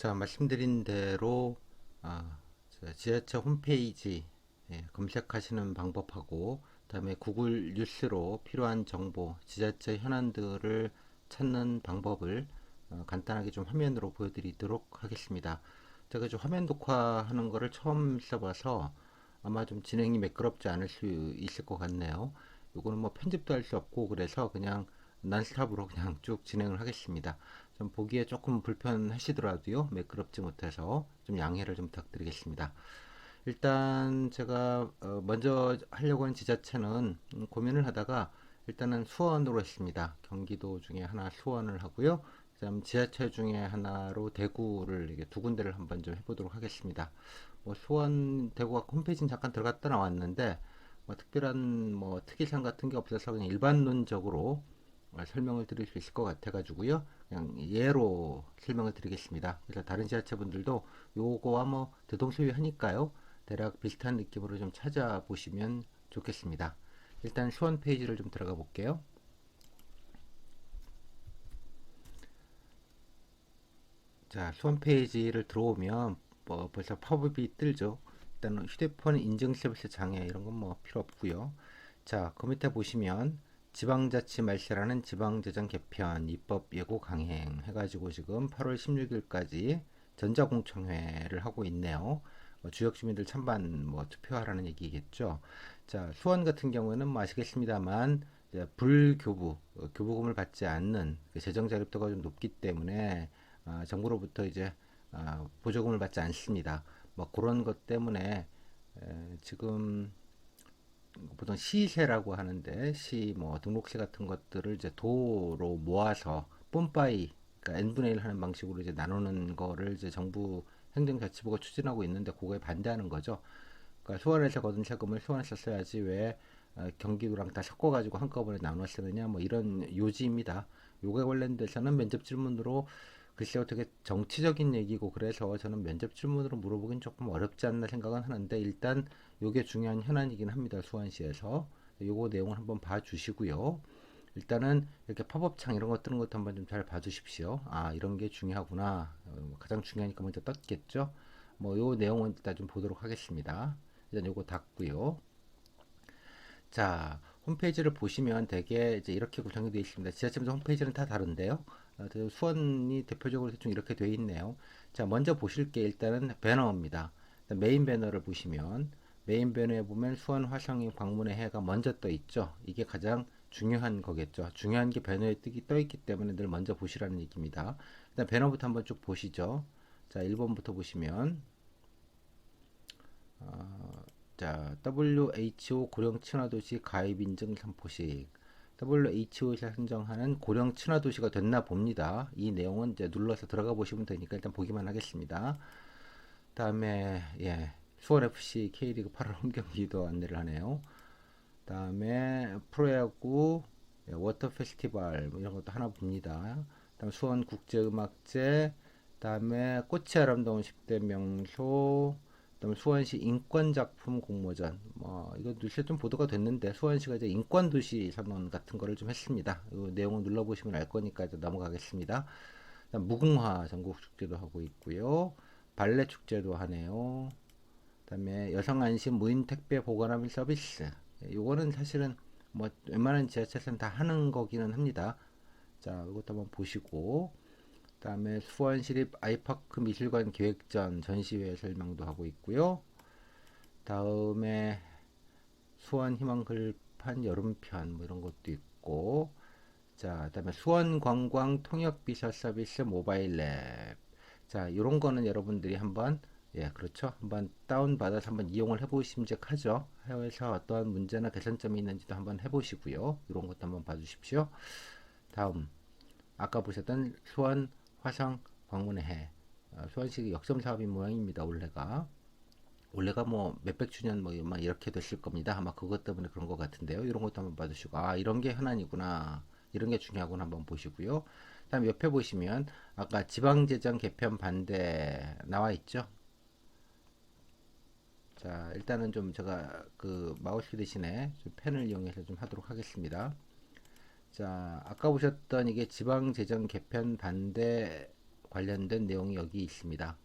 자, 말씀드린 대로 지하철 홈페이지 검색하시는 방법하고 그다음에 구글 뉴스로 필요한 정보, 지자체 현안들을 찾는 방법을 간단하게 좀 화면으로 보여드리도록 하겠습니다. 제가 좀 화면 녹화하는 거를 처음 써봐서 아마 좀 진행이 매끄럽지 않을 수 있을 것 같네요. 요거는 뭐 편집도 할 수 없고 그래서 그냥 난스탑으로 그냥 쭉 진행을 하겠습니다. 좀 보기에 조금 불편하시더라도요, 매끄럽지 못해서 좀 양해를 좀 부탁드리겠습니다. 일단 제가 먼저 하려고 하는 지자체는 고민을 하다가 일단은 수원으로 했습니다. 경기도 중에 하나 수원을 하고요. 그다음 지하철 중에 하나로 대구를 이게 두 군데를 한번 좀 해보도록 하겠습니다. 뭐 수원 대구가 홈페이지는 잠깐 들어갔다 나왔는데 뭐 특별한 뭐 특이사항 같은 게 없어서 그냥 일반론적으로 설명을 드릴 수 있을 것 같아 가지고요. 그냥 예로 설명을 드리겠습니다. 그래서 다른 지자체분들도 요거와 뭐 대동소이하니까요. 대략 비슷한 느낌으로 좀 찾아보시면 좋겠습니다. 일단 수원 페이지를 좀 들어가 볼게요. 자, 수원 페이지를 들어오면 뭐 벌써 팝업이 뜨죠. 일단 휴대폰 인증 서비스 장애 이런 건 뭐 필요 없고요. 자, 그 밑에 보시면 지방자치 말세라는 지방재정 개편 입법 예고 강행 해가지고 지금 8월 16일까지 전자공청회를 하고 있네요. 주역 주민들 찬반 뭐 투표하라는 얘기겠죠. 자, 수원 같은 경우에는 뭐 아시겠습니다만 이제 불교부 교부금을 받지 않는 그 재정 자립도가 좀 높기 때문에 정부로부터 이제 보조금을 받지 않습니다. 뭐 그런 것 때문에 지금 보통 시세라고 하는데 시 뭐 등록세 같은 것들을 이제 도로 모아서 뽐빠이 그러니까 n분의 1 하는 방식으로 이제 나누는 거를 이제 정부 행정자치부가 추진하고 있는데 그거에 반대하는 거죠. 그러니까 수원에서 거둔 세금을 수원에서 써야지 왜 경기도랑 다 섞어가지고 한꺼번에 나눠 쓰느냐 뭐 이런 요지입니다. 요거에 관련돼서는 면접 질문으로 글쎄 어떻게 정치적인 얘기고 그래서 저는 면접 질문으로 물어보긴 조금 어렵지 않나 생각은 하는데 일단 요게 중요한 현안이긴 합니다. 수원시에서 요거 내용을 한번 봐주시고요. 일단은 이렇게 팝업창 이런 거 뜨는 것도 한번 좀 잘 봐주십시오. 아 이런 게 중요하구나. 가장 중요하니까 먼저 떴겠죠. 뭐 요 내용은 일단 좀 보도록 하겠습니다. 일단 요거 닫고요. 자, 홈페이지를 보시면 대개 이제 이렇게 구성이 되어 있습니다. 지하철 홈페이지는 다 다른데요. 수원이 대표적으로 대충 이렇게 되어 있네요. 자, 먼저 보실 게 일단은 배너입니다. 메인 배너를 보시면 메인 배너에 보면 수원 화성인 방문의 해가 먼저 떠 있죠. 이게 가장 중요한 거겠죠. 중요한 게 배너에 떠 있기 때문에 늘 먼저 보시라는 얘기입니다. 일단 배너부터 한번 쭉 보시죠. 자, 1번부터 보시면 자, WHO 고령 친화도시 가입 인증 선포식. WHO에서 선정하는 고령 친화도시가 됐나 봅니다. 이 내용은 이제 눌러서 들어가 보시면 되니까 일단 보기만 하겠습니다. 다음에 수원 FC K리그 8월 홈 경기도 안내를 하네요. 다음에 프로야구 워터 페스티벌 뭐 이런 것도 하나 봅니다. 다음 수원 국제음악제, 다음에 꽃이 아름다운 10대 명소, 그다음에 수원시 인권작품 공모전. 뭐 이거 뉴스에 좀 보도가 됐는데 수원시가 이제 인권도시 선언 같은 거를 좀 했습니다. 이 내용을 눌러보시면 알 거니까 이제 넘어가겠습니다. 그다음 무궁화 전국 축제도 하고 있고요. 발레 축제도 하네요. 그다음에 여성 안심 무인 택배 보관함 서비스. 요거는 사실은 뭐 웬만한 지하철에서는 다 하는 거기는 합니다. 자, 이것도 한번 보시고 그다음에 수원시립 아이파크 미술관 계획전 전시회 설명도 하고 있고요. 다음에 수원 희망글판 여름편 뭐 이런 것도 있고 자, 그다음에 수원 관광 통역 비서 서비스 모바일 앱. 자, 이런 거는 여러분들이 한번 그렇죠. 한번 다운 받아서 한번 이용을 해보심직하죠. 해외에서 어떠한 문제나 개선점이 있는지도 한번 해보시고요. 이런 것도 한번 봐주십시오. 다음, 아까 보셨던 수원 화성 방문의 해. 수원시 역점 사업인 모양입니다. 올해가 뭐 몇백 주년 뭐 막 이렇게 됐을 겁니다. 아마 그것 때문에 그런 것 같은데요. 이런 것도 한번 봐주시고 아 이런 게 현안이구나. 이런 게 중요하구나 한번 보시고요. 다음 옆에 보시면 아까 지방재정 개편 반대 나와 있죠. 자 일단은 좀 제가 그 마우스 대신에 좀 펜을 이용해서 좀 하도록 하겠습니다. 자 아까 보셨던 이게 지방재정 개편 반대 관련된 내용이 여기 있습니다.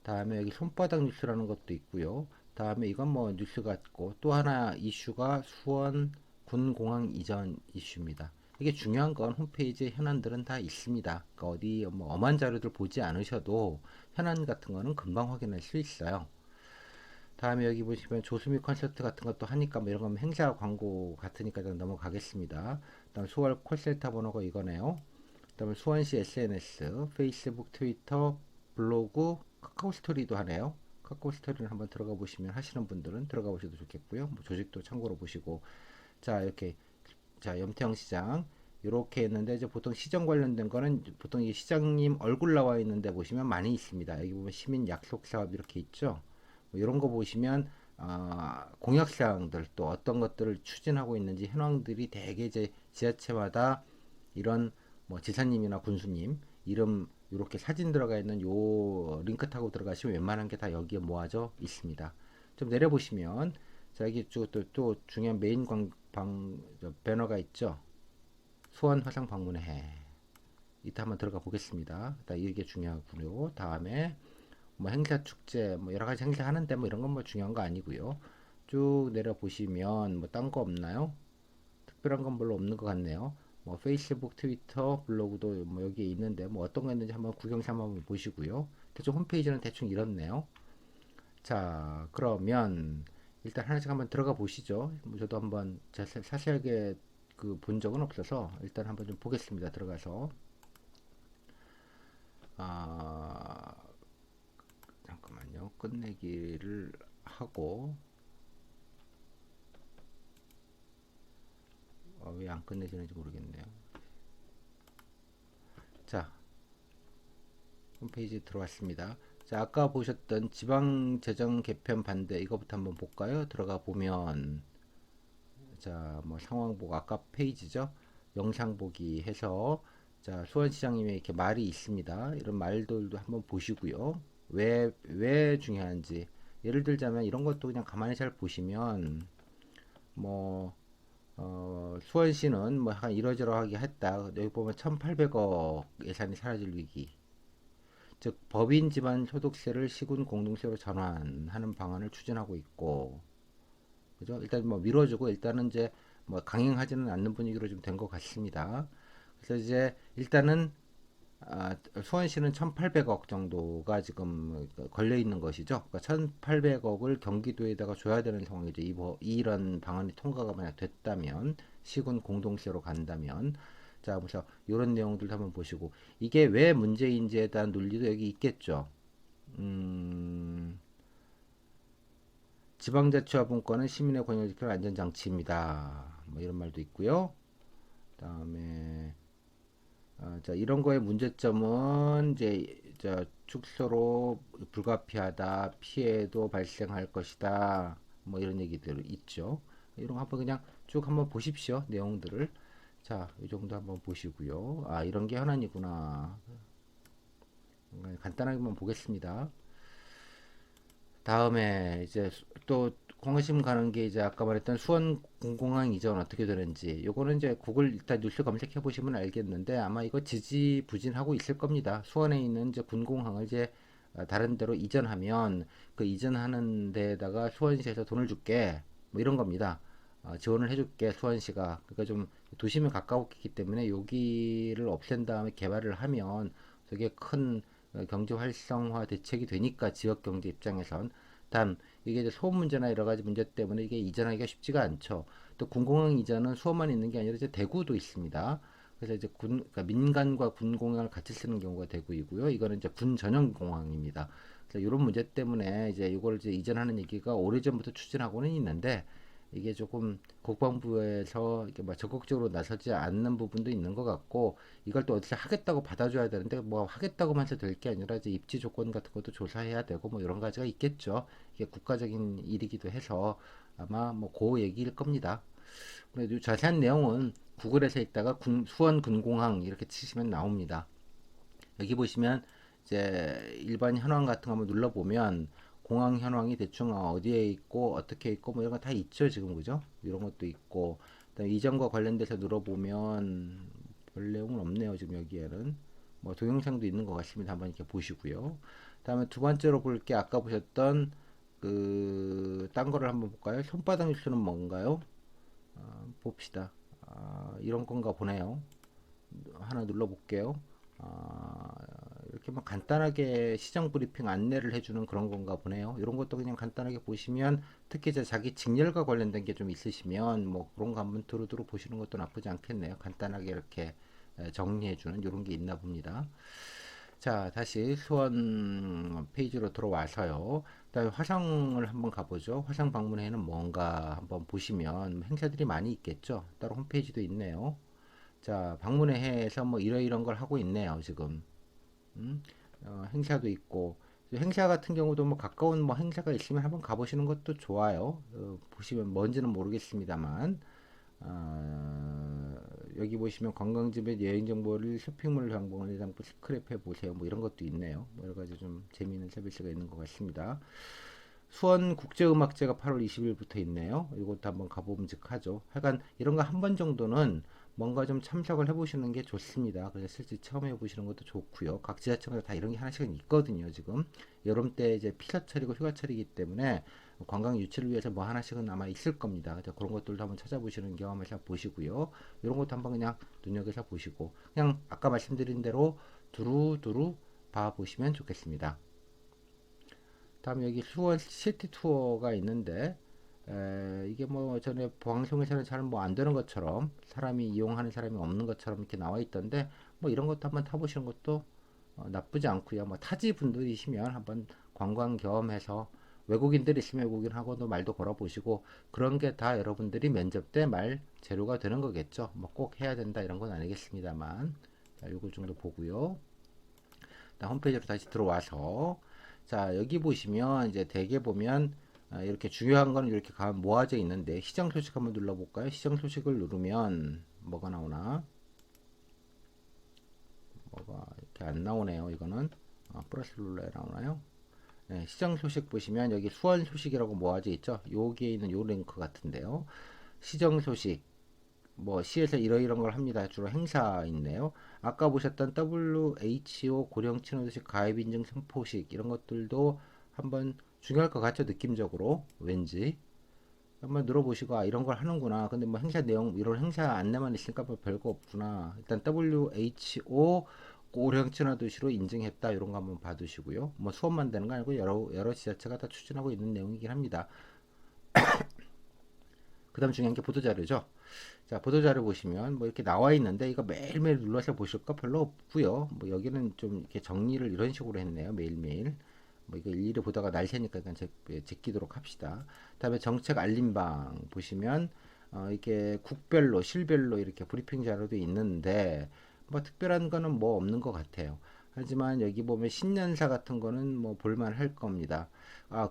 다음에 여기 손바닥 뉴스라는 것도 있고요. 다음에 이건 뭐 뉴스 같고 또 하나 이슈가 수원 군공항 이전 이슈입니다. 이게 중요한 건 홈페이지에 현안들은 다 있습니다. 그러니까 어디 뭐 엄한 자료들 보지 않으셔도 현안 같은 거는 금방 확인할 수 있어요. 다음에 여기 보시면 조수미 콘서트 같은 것도 하니까 뭐 이런 건 행사 광고 같으니까 좀 넘어가겠습니다. 다음 수월 콜센터 번호가 이거네요. 그다음에 수원시 SNS, 페이스북, 트위터, 블로그, 카카오 스토리도 하네요. 카카오 스토리를 한번 들어가 보시면 하시는 분들은 들어가 보셔도 좋겠고요. 뭐 조직도 참고로 보시고 자 이렇게 자 염태영 시장 이렇게 했는데 이제 보통 시정 관련된 거는 보통 이 시장님 얼굴 나와 있는데 보시면 많이 있습니다. 여기 보면 시민 약속 사업 이렇게 있죠. 뭐 이런 거 보시면 공약 사항들 또 어떤 것들을 추진하고 있는지 현황들이 대개 이제 지자체마다 이런 뭐 지사님이나 군수님 이름 이렇게 사진 들어가 있는 요 링크 타고 들어가시면 웬만한 게 다 여기에 모아져 있습니다. 좀 내려보시면 자 여기 또 중요한 메인 배너가 있죠. 수원 화상 방문회 이따 한번 들어가 보겠습니다. 이게 중요하고요. 다음에 뭐 행사 축제 뭐 여러 가지 행사 하는데 뭐 이런 건 뭐 중요한 거 아니고요. 쭉 내려 보시면 뭐 딴 거 없나요? 특별한 건 별로 없는 것 같네요. 뭐 페이스북, 트위터, 블로그도 뭐 여기에 있는데 뭐 어떤 거 있는지 한번 구경 삼아 보시고요. 대충 홈페이지는 대충 이렇네요. 자, 그러면 일단 하나씩 한번 들어가 보시죠. 뭐 저도 한번 자세하게 그 본 적은 없어서 일단 한번 좀 보겠습니다. 들어가서 아, 잠깐만요. 끝내기를 하고 왜 안 끝내지는지 모르겠네요. 자, 홈페이지 들어왔습니다. 자, 아까 보셨던 지방재정 개편 반대 이거부터 한번 볼까요? 들어가 보면 자, 뭐 상황 보고 아까 페이지죠? 영상 보기 해서 자, 수원시장님의 이렇게 말이 있습니다. 이런 말들도 한번 보시고요. 왜 중요한지 예를 들자면 이런 것도 그냥 가만히 잘 보시면 뭐 수원시는 뭐 약간 이러저러하게 했다. 여기 보면 1,800억 예산이 사라질 위기. 즉 법인 기반 소득세를 시군 공동세로 전환하는 방안을 추진하고 있고, 그죠? 일단 뭐 미뤄주고 일단은 이제 뭐 강행하지는 않는 분위기로 좀 된 것 같습니다. 그래서 이제 일단은 수원시는 1,800억 정도가 지금 걸려 있는 것이죠. 그러니까 1,800억을 경기도에다가 줘야 되는 상황이죠. 이런 방안이 통과가 만약 됐다면 시군 공동세로 간다면 자, 그래서 이런 내용들도 한번 보시고 이게 왜 문제인지에 대한 논리도 여기 있겠죠. 음, 지방자치화분권은 시민의 권익을 지키는 안전장치입니다. 뭐 이런 말도 있고요. 그다음에 자, 이런 거의 문제점은 이제 축소로 불가피하다, 피해도 발생할 것이다, 뭐 이런 얘기들 있죠. 이런 거 한번 그냥 쭉 한번 보십시오, 내용들을. 자, 이 정도 한번 보시고요. 이런 게 현안이구나. 간단하게만 보겠습니다. 다음에 이제 또 관심 가는 게 이제 아까 말했던 수원 군공항 이전 어떻게 되는지 요거는 이제 구글 일단 뉴스 검색해 보시면 알겠는데 아마 이거 지지부진하고 있을 겁니다. 수원에 있는 이제 군공항을 이제 다른 데로 이전하면 그 이전하는 데에다가 수원시에서 돈을 줄게 뭐 이런 겁니다. 지원을 해줄게 수원시가. 그러니까 좀 도심에 가까웠기 때문에 여기를 없앤 다음에 개발을 하면 되게 큰 경제 활성화 대책이 되니까 지역 경제 입장에선. 단 이게 이제 소음 문제나 여러 가지 문제 때문에 이게 이전하기가 쉽지가 않죠. 또 군공항 이전은 수원만 있는 게 아니라 이제 대구도 있습니다. 그래서 이제 그러니까 민간과 군공항을 같이 쓰는 경우가 대구이고요. 이거는 이제 군 전용 공항입니다. 그래서 이런 문제 때문에 이제 이걸 이제 이전하는 얘기가 오래전부터 추진하고는 있는데 이게 조금 국방부에서 이렇게 막 적극적으로 나서지 않는 부분도 있는 것 같고 이걸 또 어디서 하겠다고 받아줘야 되는데 뭐 하겠다고만 해서 될 게 아니라 이제 입지 조건 같은 것도 조사해야 되고 뭐 이런 가지가 있겠죠. 이게 국가적인 일이기도 해서 아마 뭐 그 얘기일 겁니다. 근데 자세한 내용은 구글에서 있다가 수원 군공항 이렇게 치시면 나옵니다. 여기 보시면 이제 일반 현황 같은 거 한번 눌러보면 공항 현황이 대충 어디에 있고 어떻게 있고 뭐 이런 거 다 있죠 지금 그죠? 이런 것도 있고 그다음에 이전과 관련돼서 눌러보면 별 내용은 없네요 지금 여기에는. 뭐 동영상도 있는 것 같습니다. 한번 이렇게 보시고요. 다음에 두 번째로 볼 게 아까 보셨던 딴 거를 한번 볼까요? 손바닥 뉴스는 뭔가요? 봅시다. 이런 건가 보네요. 하나 눌러볼게요. 아, 이렇게 막 간단하게 시장 브리핑 안내를 해주는 그런 건가 보네요. 이런 것도 그냥 간단하게 보시면, 특히 이제 자기 직렬과 관련된 게 좀 있으시면 뭐 그런 거 한번 두루두루 보시는 것도 나쁘지 않겠네요. 간단하게 이렇게 정리해주는 이런 게 있나 봅니다. 자, 다시 수원 페이지로 들어와서요. 그다음에 화성을 한번 가보죠. 화성 방문회는 뭔가 한번 보시면 행사들이 많이 있겠죠. 따로 홈페이지도 있네요. 자, 방문회에서 뭐 이러이런 걸 하고 있네요, 지금. 행사도 있고. 행사 같은 경우도 뭐 가까운 뭐 행사가 있으면 한번 가보시는 것도 좋아요. 보시면 뭔지는 모르겠습니다만. 여기 보시면 관광지 및 여행 정보를 쇼핑몰 정보를 담고 스크랩해 보세요. 뭐 이런 것도 있네요. 뭐 여러 가지 좀 재미있는 서비스가 있는 것 같습니다. 수원 국제음악제가 8월 20일부터 있네요. 이것도 한번 가보면직하죠. 하여간 이런 거 한 번 정도는 뭔가 좀 참석을 해보시는 게 좋습니다. 그래서 실제 처음 해보시는 것도 좋고요. 각 지자체마다 다 이런 게 하나씩은 있거든요. 지금 여름 때 이제 피서철이고 휴가철이기 때문에 관광 유치를 위해서 뭐 하나씩은 아마 있을 겁니다. 그래서 그런 것들도 한번 찾아보시는 경험해서 보시고요. 이런 것도 한번 그냥 눈여겨서 보시고 그냥 아까 말씀드린 대로 두루두루 봐보시면 좋겠습니다. 다음에 여기 수원 시티 투어가 있는데 이게 뭐 전에 방송에서는 잘 뭐 안 되는 것처럼 사람이 이용하는 사람이 없는 것처럼 이렇게 나와 있던데 뭐 이런 것도 한번 타보시는 것도 나쁘지 않고요. 뭐 타지 분들이시면 한번 관광 경험해서 외국인들 있으면 외국인하고도 말도 걸어보시고 그런 게 다 여러분들이 면접 때 말 재료가 되는 거겠죠. 뭐 꼭 해야 된다 이런 건 아니겠습니다만 자, 요거 정도 보고요. 홈페이지로 다시 들어와서 자 여기 보시면 이제 대개 보면 이렇게 중요한 거는 이렇게 모아져 있는데 시장 소식 한번 눌러볼까요? 시장 소식을 누르면 뭐가 나오나? 뭐가 이렇게 안 나오네요. 이거는 플러스 눌러야 나오나요? 네, 시장 소식 보시면 여기 수원 소식이라고 모아져 있죠. 여기에 있는 요 링크 같은데요. 시정 소식 뭐 시에서 이러이런 걸 합니다. 주로 행사 있네요. 아까 보셨던 WHO 고령 친화도시 가입 인증 선포식 이런 것들도 한번 중요할 것 같죠. 느낌적으로 왠지 한번 눌러보시고 이런 걸 하는구나. 근데 뭐 행사 내용 이런 행사 안내만 있으니까 뭐 별거 없구나. 일단 WHO 고령 친화도시로 인증했다 이런 거 한번 봐두시고요. 뭐 수업만 되는 거 아니고 여러 지자체가 다 추진하고 있는 내용이긴 합니다. 그 다음 중요한 게 보도자료죠. 자, 보도자료 보시면 뭐 이렇게 나와 있는데 이거 매일매일 눌러서 보실까 별로 없고요. 뭐 여기는 좀 이렇게 정리를 이런 식으로 했네요. 매일매일. 뭐 이거 일일이 보다가 날 새니까 그냥 제끼도록 합시다. 다음에 정책 알림방 보시면 이게 국별로 실별로 이렇게 브리핑 자료도 있는데 뭐 특별한 거는 뭐 없는 것 같아요. 하지만 여기 보면 신년사 같은 거는 뭐 볼만 할 겁니다.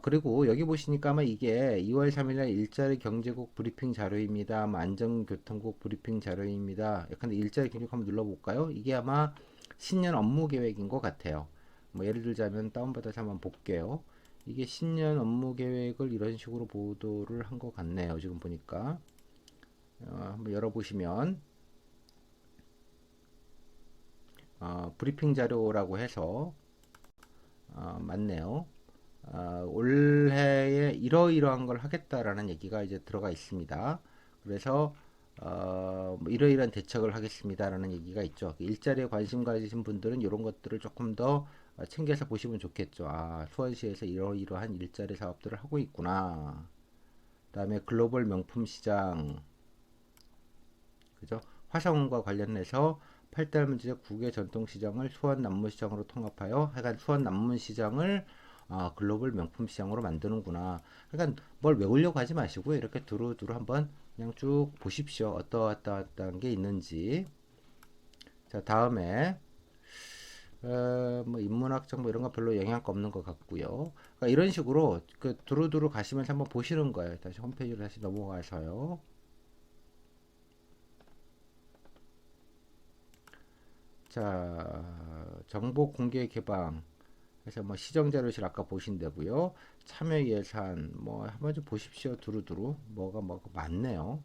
그리고 여기 보시니까 아마 이게 2월 3일날 일자리 경제국 브리핑 자료입니다. 안전교통국 브리핑 자료입니다. 약간 일자리 경제국 한번 눌러볼까요? 이게 아마 신년 업무 계획인 것 같아요. 뭐 예를 들자면 다운받아서 한번 볼게요. 이게 신년 업무 계획을 이런 식으로 보도를 한 것 같네요. 지금 보니까 한번 열어보시면 브리핑 자료라고 해서 맞네요. 올해에 이러이러한 걸 하겠다라는 얘기가 이제 들어가 있습니다. 그래서 뭐 이러이러한 대책을 하겠습니다라는 얘기가 있죠. 일자리에 관심 가지신 분들은 이런 것들을 조금 더 챙겨서 보시면 좋겠죠. 수원시에서 이러이러한 일자리 사업들을 하고 있구나. 그다음에 글로벌 명품 시장, 그죠? 화성과 관련해서 8달 문제 국외 전통 시장을 수원 남문 시장으로 통합하여 하여간 수원 남문 시장을 글로벌 명품 시장으로 만드는구나. 그러니까 뭘 외우려고 하지 마시고 이렇게 두루두루 한번 그냥 쭉 보십시오. 어떠한 게 있는지. 자, 다음에 뭐 인문학적 뭐 이런 거 별로 영향가 없는 것 같고요. 그러니까 이런 식으로 그 두루두루 가시면서 한번 보시는 거예요. 다시 홈페이지로 다시 넘어가서요. 자, 정보 공개 개방 해서 뭐 시정자료실 아까 보신 데고요. 참여 예산 뭐 한번 좀 보십시오. 두루두루 뭐가 많네요.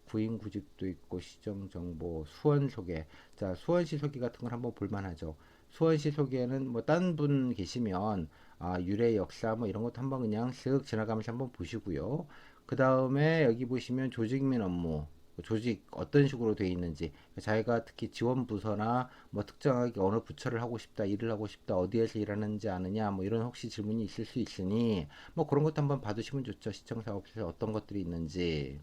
구인 구직도 있고 시정 정보, 수원 소개. 자, 수원시 소개 같은 걸 한번 볼 만하죠. 수원시 소개는 뭐 딴 분 계시면 유래 역사 뭐 이런 것도 한번 그냥 쓱 지나가면서 한번 보시고요. 그 다음에 여기 보시면 조직 및 업무, 조직 어떤 식으로 되어 있는지, 자기가 특히 지원 부서나 뭐 특정하게 어느 부처를 하고 싶다, 일을 하고 싶다, 어디에서 일하는지 아느냐, 뭐 이런 혹시 질문이 있을 수 있으니 뭐 그런 것도 한번 봐두시면 좋죠. 시청사업소에 어떤 것들이 있는지.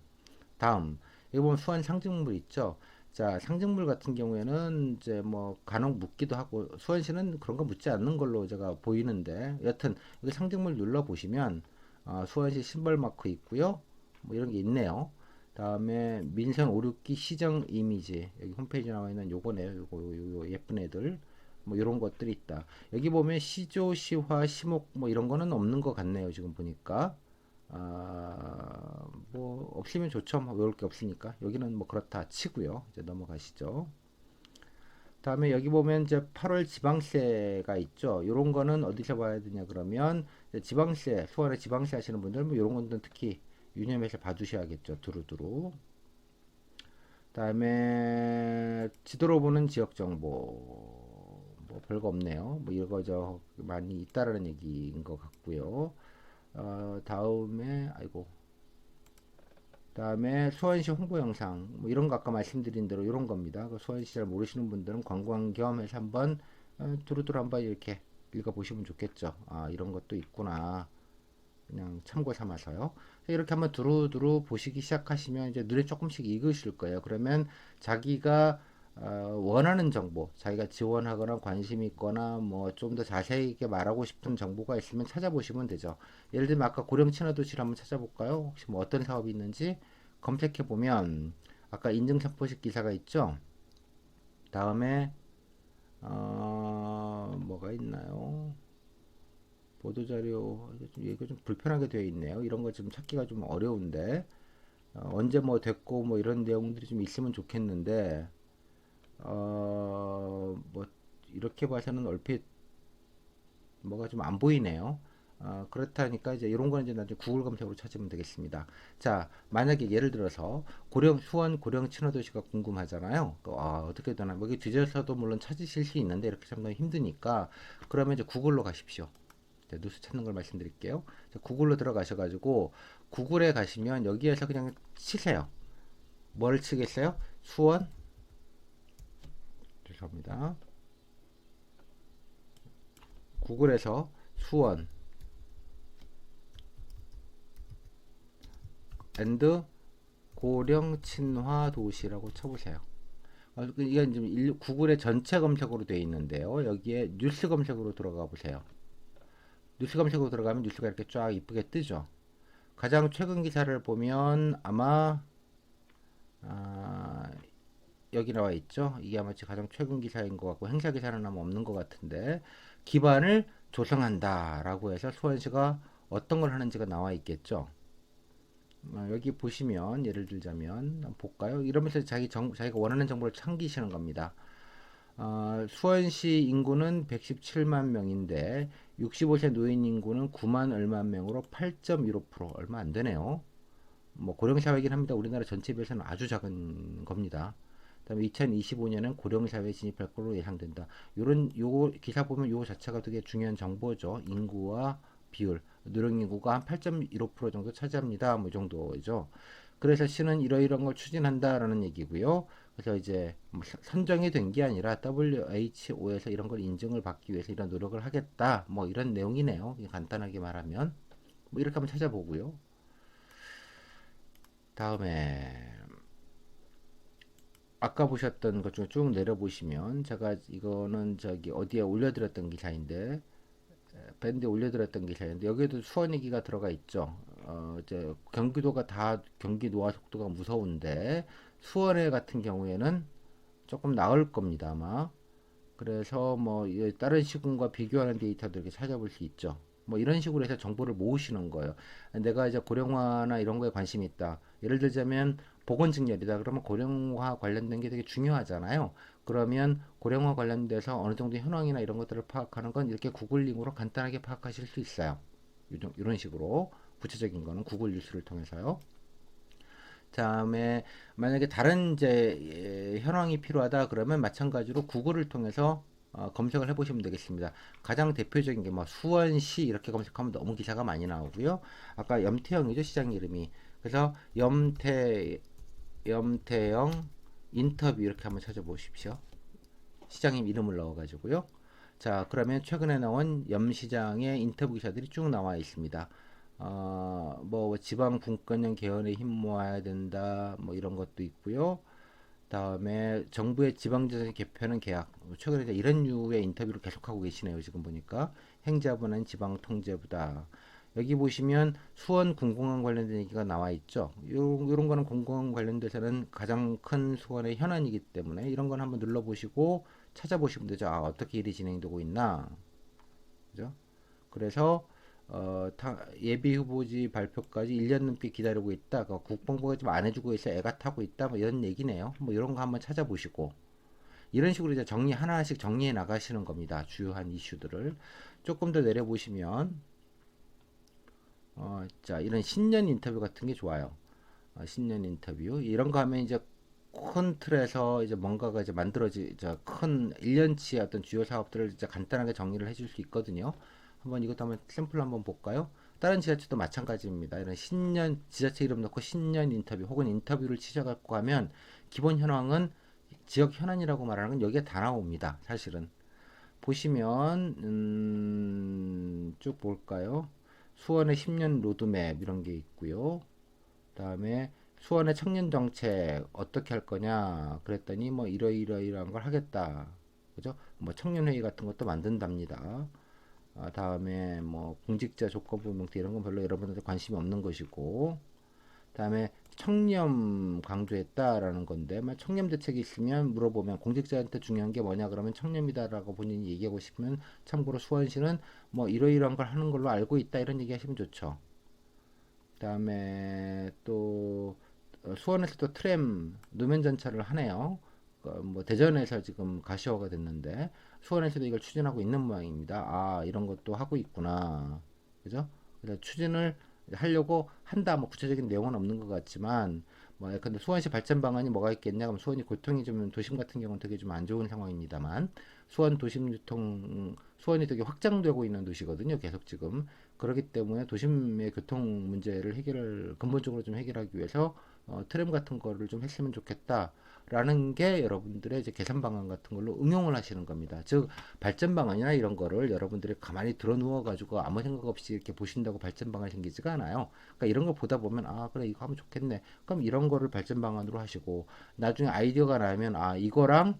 다음, 여기 보면 수완 상징물 있죠. 자, 상징물 같은 경우에는 이제 뭐 간혹 묻기도 하고 수원시는 그런 거 묻지 않는 걸로 제가 보이는데, 여튼 여기 상징물 눌러 보시면 수원시 심벌 마크 있고요. 뭐 이런 게 있네요. 다음에 민선 5, 6기 시정 이미지, 여기 홈페이지 나와 있는 요거네요. 요거 예쁜 애들. 뭐 이런 것들이 있다. 여기 보면 시조, 시화, 시목 뭐 이런 거는 없는 것 같네요. 지금 보니까. 뭐 없으면 좋죠. 뭐 외울 게 없으니까. 여기는 뭐 그렇다 치고요. 이제 넘어가시죠. 다음에 여기 보면 이제 8월 지방세가 있죠. 이런 거는 어디서 봐야 되냐 그러면 지방세, 수원에 지방세 하시는 분들 뭐 이런 것들은 특히 유념해서 봐두셔야겠죠. 두루두루. 다음에 지도로 보는 지역 정보. 뭐 별거 없네요. 뭐 이거 저 많이 있다라는 얘기인 것 같고요. 다음에 아이고, 다음에 수원시 홍보 영상 뭐 이런 거 아까 말씀드린 대로 이런 겁니다. 그 수원시 잘 모르시는 분들은 관광 겸해서 한번 두루두루 한번 이렇게 읽어보시면 좋겠죠. 이런 것도 있구나. 그냥 참고 삼아서요. 이렇게 한번 두루두루 보시기 시작하시면 이제 눈에 조금씩 익으실 거예요. 그러면 자기가 원하는 정보, 자기가 지원하거나 관심 있거나 뭐 좀 더 자세하게 말하고 싶은 정보가 있으면 찾아보시면 되죠. 예를 들면 아까 고령 친화도시를 한번 찾아볼까요? 혹시 뭐 어떤 사업이 있는지 검색해 보면 아까 인증샷포식 기사가 있죠. 다음에 뭐가 있나요? 보도자료 이거 좀 불편하게 되어 있네요. 이런 거 좀 찾기가 좀 어려운데 언제 뭐 됐고 뭐 이런 내용들이 좀 있으면 좋겠는데 뭐 이렇게 봐서는 얼핏 뭐가 좀 안 보이네요. 그렇다니까 이제 이런 거는 이제 나중에 구글 검색으로 찾으면 되겠습니다. 자, 만약에 예를 들어서 수원 고령 친화도시가 궁금하잖아요. 어떻게 되나, 뭐 여기 뒤져서도 물론 찾으실 수 있는데 이렇게 참 힘드니까 그러면 이제 구글로 가십시오. 자, 뉴스 찾는 걸 말씀드릴게요. 자, 구글로 들어가셔가지고 구글에 가시면 여기에서 그냥 치세요. 뭘 치겠어요? 수원, 죄송합니다. 구글에서 수원 앤드 고령 친화 도시라고 쳐보세요. 이게 지금 구글의 전체 검색으로 되어 있는데요. 여기에 뉴스 검색으로 들어가 보세요. 뉴스 검색으로 들어가면 뉴스가 이렇게 쫙 이쁘게 뜨죠. 가장 최근 기사를 보면 아마 여기 나와 있죠. 이게 아마 가장 최근 기사인 것 같고 행사 기사는 아마 없는 것 같은데 기반을 조성한다라고 해서 수원시가 어떤 걸 하는지가 나와 있겠죠. 여기 보시면 예를 들자면 한번 볼까요? 이러면서 자기가 원하는 정보를 참기시는 겁니다. 수원시 인구는 117만 명인데 65세 노인 인구는 9만 얼마 명으로 8.15% 얼마 안 되네요. 뭐 고령사회이긴 합니다. 우리나라 전체 비해서는 아주 작은 겁니다. 그다음에 2025년엔 고령사회에 진입할 걸로 예상된다. 요 기사 보면 요 자체가 되게 중요한 정보죠. 인구와 비율, 노령인구가 한 8.15% 정도 차지합니다. 뭐 이 정도죠. 그래서 시는 이러이러한 걸 추진한다라는 얘기고요. 그래서 이제 뭐 선정이 된 게 아니라 WHO에서 이런 걸 인증을 받기 위해서 이런 노력을 하겠다. 뭐 이런 내용이네요. 간단하게 말하면 뭐 이렇게 한번 찾아보고요. 다음에 아까 보셨던 것 중에 쭉 내려보시면 제가 이거는 저기 어디에 올려드렸던 기사인데 밴드에 올려드렸던 기사인데 여기에도 수원 얘기가 들어가 있죠. 이제 경기도가 다 경기 노화 속도가 무서운데 수원에 같은 경우에는 조금 나을 겁니다 아마. 그래서 뭐 다른 시군과 비교하는 데이터도 이렇게 찾아볼 수 있죠. 뭐 이런 식으로 해서 정보를 모으시는 거예요. 내가 이제 고령화나 이런 거에 관심이 있다. 예를 들자면 보건직렬이다. 그러면 고령화 관련된 게 되게 중요하잖아요. 그러면 고령화 관련돼서 어느 정도 현황이나 이런 것들을 파악하는 건 이렇게 구글 링크로 간단하게 파악하실 수 있어요. 이런 식으로 구체적인 거는 구글 뉴스를 통해서요. 다음에 만약에 다른 이제 현황이 필요하다 그러면 마찬가지로 구글을 통해서 검색을 해보시면 되겠습니다. 가장 대표적인 게 뭐 수원시 이렇게 검색하면 너무 기사가 많이 나오고요. 아까 염태영이죠, 시장 이름이. 그래서 염태영 인터뷰 이렇게 한번 찾아보십시오. 시장님 이름을 넣어가지고요. 자, 그러면 최근에 나온 염시장의 인터뷰 기사들이 쭉 나와 있습니다. 뭐 지방 분권형 개헌에 힘 모아야 된다, 뭐 이런 것도 있고요. 다음에 정부의 지방자치 개편은 계약. 최근에 이런 류의 인터뷰를 계속하고 계시네요. 지금 보니까 행자부는 지방통제부다. 여기 보시면 수원 군공항 관련된 얘기가 나와 있죠. 요런 거는 공공항 관련돼서는 가장 큰 수원의 현안이기 때문에 이런 건 한번 눌러보시고 찾아보시면 되죠. 아, 어떻게 일이 진행되고 있나. 그죠? 그래서 예비 후보지 발표까지 1년 넘게 기다리고 있다. 국방부가 좀 안 해주고 있어 애가 타고 있다. 뭐 이런 얘기네요. 뭐 이런 거 한번 찾아보시고 이런 식으로 이제 정리 하나씩 정리해 나가시는 겁니다. 주요한 이슈들을 조금 더 내려보시면 자 이런 신년 인터뷰 같은 게 좋아요. 신년 인터뷰 이런 거 하면 이제 큰 틀에서 이제 뭔가가 이제 큰 1년치의 어떤 주요 사업들을 이제 간단하게 정리를 해줄 수 있거든요. 한번 이것도 한번 샘플 한번 볼까요? 다른 지자체도 마찬가지입니다. 이런 신년 지자체 이름 넣고 신년 인터뷰 혹은 인터뷰를 시작하고 하면 기본 현황은 지역 현안이라고 말하는 건 여기에 다 나옵니다. 사실은 보시면 쭉 볼까요? 수원의 10년 로드맵 이런 게 있고요. 그다음에 수원의 청년 정책 어떻게 할 거냐 그랬더니 뭐 이러이러이러한 걸 하겠다. 그죠? 뭐 청년회의 같은 것도 만든답니다. 다음에 뭐 공직자 조건부 명태 이런 건 별로 여러분한테 관심이 없는 것이고, 다음에 청렴 강조했다라는 건데, 청렴 대책이 있으면 물어보면 공직자한테 중요한 게 뭐냐 그러면 청렴이다라고 본인이 얘기하고 싶으면 참고로 수원시는 뭐 이러이러한 걸 하는 걸로 알고 있다 이런 얘기 하시면 좋죠. 그다음에 또 수원에서 또 트램 노면 전차를 하네요. 뭐 대전에서 지금 가시화가 됐는데 수원에서도 이걸 추진하고 있는 모양입니다. 아 이런 것도 하고 있구나. 그죠? 그래서 추진을 하려고 한다. 뭐 구체적인 내용은 없는 것 같지만 뭐 근데 수원시 발전 방안이 뭐가 있겠냐? 그럼 수원이 교통이 좀 도심 같은 경우는 되게 좀 안 좋은 상황입니다만 수원 도심 유통 수원이 되게 확장되고 있는 도시거든요. 계속 지금 그렇기 때문에 도심의 교통 문제를 근본적으로 좀 해결하기 위해서 트램 같은 거를 좀 했으면 좋겠다라는 게 여러분들의 이제 개선 방안 같은 걸로 응용을 하시는 겁니다. 즉 발전 방안이나 이런 거를 여러분들이 가만히 들어 누워 가지고 아무 생각 없이 이렇게 보신다고 발전 방안이 생기지가 않아요. 그러니까 이런 거 보다 보면 아 그래 이거 하면 좋겠네. 그럼 이런 거를 발전 방안으로 하시고 나중에 아이디어가 나면 아 이거랑